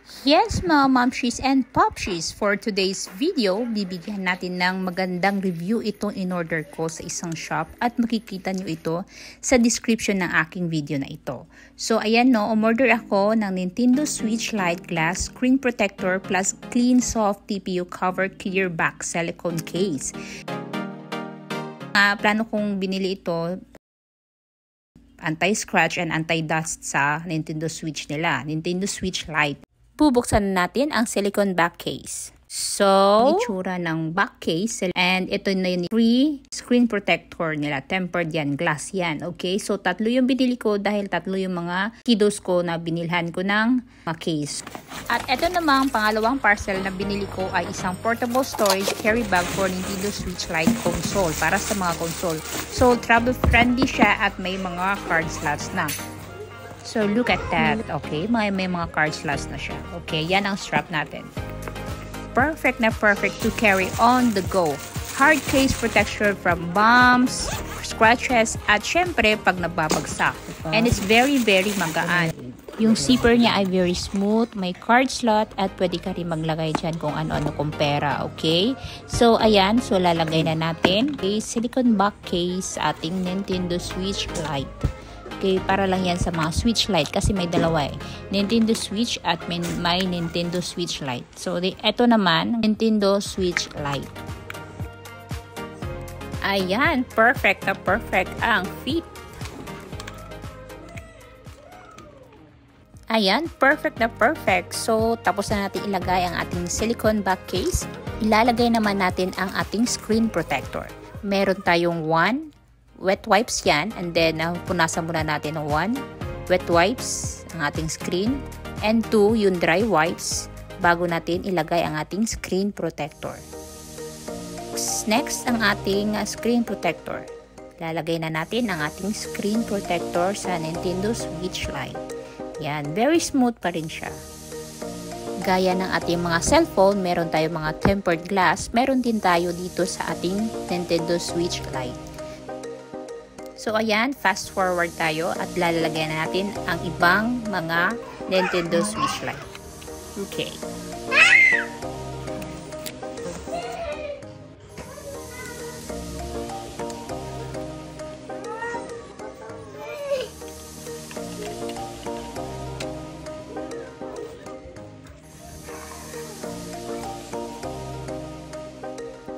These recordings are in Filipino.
Yes, mga momshies and popshies, for today's video, bibigyan natin ng magandang review itong in-order ko sa isang shop at makikita nyo ito sa description ng aking video na ito. So, ayan no, umorder ako ng Nintendo Switch Lite Glass Screen Protector plus Clean Soft TPU Cover Clear Back Silicone Case. Plano kong binili ito anti-scratch and anti-dust sa Nintendo Switch nila, Nintendo Switch Lite. Bubuksan natin ang silicone back case. So, itsura ng back case. And ito na yung free screen protector nila. Tempered yan. Glass yan. Okay? So, tatlo yung binili ko dahil tatlo yung mga kiddos ko na binilhan ko ng case. At ito namang pangalawang parcel na binili ko ay isang portable storage carry bag for Nintendo Switch Lite console. Para sa mga console. So, travel friendly siya at may mga card slots na. So, look at that. Okay, may mga card slots na siya. Okay, yan ang strap natin. Perfect na perfect to carry on the go. Hard case protection from bumps, scratches, at syempre, pag nababagsak. And it's very, very magaan. Yung zipper niya ay very smooth, may card slot, at pwede ka rin maglagay dyan kung ano-ano kung pera, okay? So, ayan. So, lalagay na natin. Okay, silicone back case sa ating Nintendo Switch Lite. Okay, para lang yan sa mga Switch Lite kasi may dalawa eh. Nintendo Switch at may Nintendo Switch Lite. So, ito naman, Nintendo Switch Lite. Ayan, perfect na perfect ang fit. Ayan, perfect na perfect. So, tapos na natin ilagay ang ating silicone back case. Ilalagay naman natin ang ating screen protector. Meron tayong wet wipes yan, and then punasan muna natin ng 1 wet wipes ang ating screen, and 2 yung dry wipes bago natin ilagay ang ating screen protector. Next, ang ating screen protector. Lalagay na natin ang ating screen protector sa Nintendo Switch Lite. Yan, very smooth pa rin siya. Gaya ng ating mga cellphone, meron tayong mga tempered glass, meron din tayo dito sa ating Nintendo Switch Lite. So, ayan, fast forward tayo at lalagyan natin ang ibang mga Nintendo Switch Lite. Okay.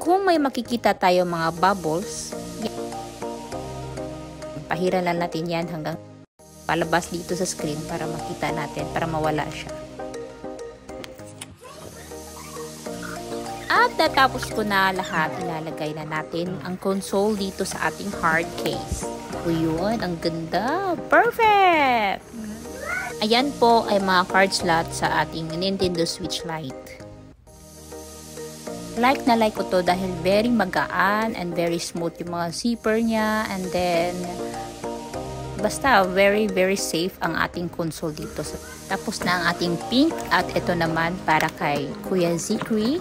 Kung may makikita tayo mga bubbles, pahiran lang natin yan hanggang palabas dito sa screen para makita natin, para mawala siya. At natapos ko na lahat, ilalagay na natin ang console dito sa ating hard case. O yun, ang ganda! Perfect! Ayan po ay mga card slot sa ating Nintendo Switch Lite. Like na like ko to dahil very magaan and very smooth yung mga zipper niya, and then basta very very safe ang ating console dito. So, tapos na ang ating pink, at ito naman para kay Kuya Zikri.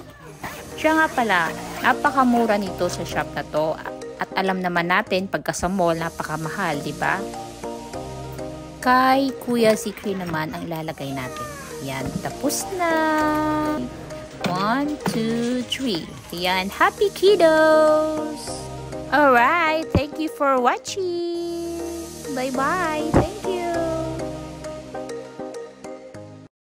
Siya nga pala, napakamura nito sa shop na to, at alam naman natin pagka sa mall napakamahal, di ba? Kay Kuya Zikri naman ang ilalagay natin. Yan, tapos na. 1, 2, 3. Yan, happy kiddos! Alright, thank you for watching. Bye-bye.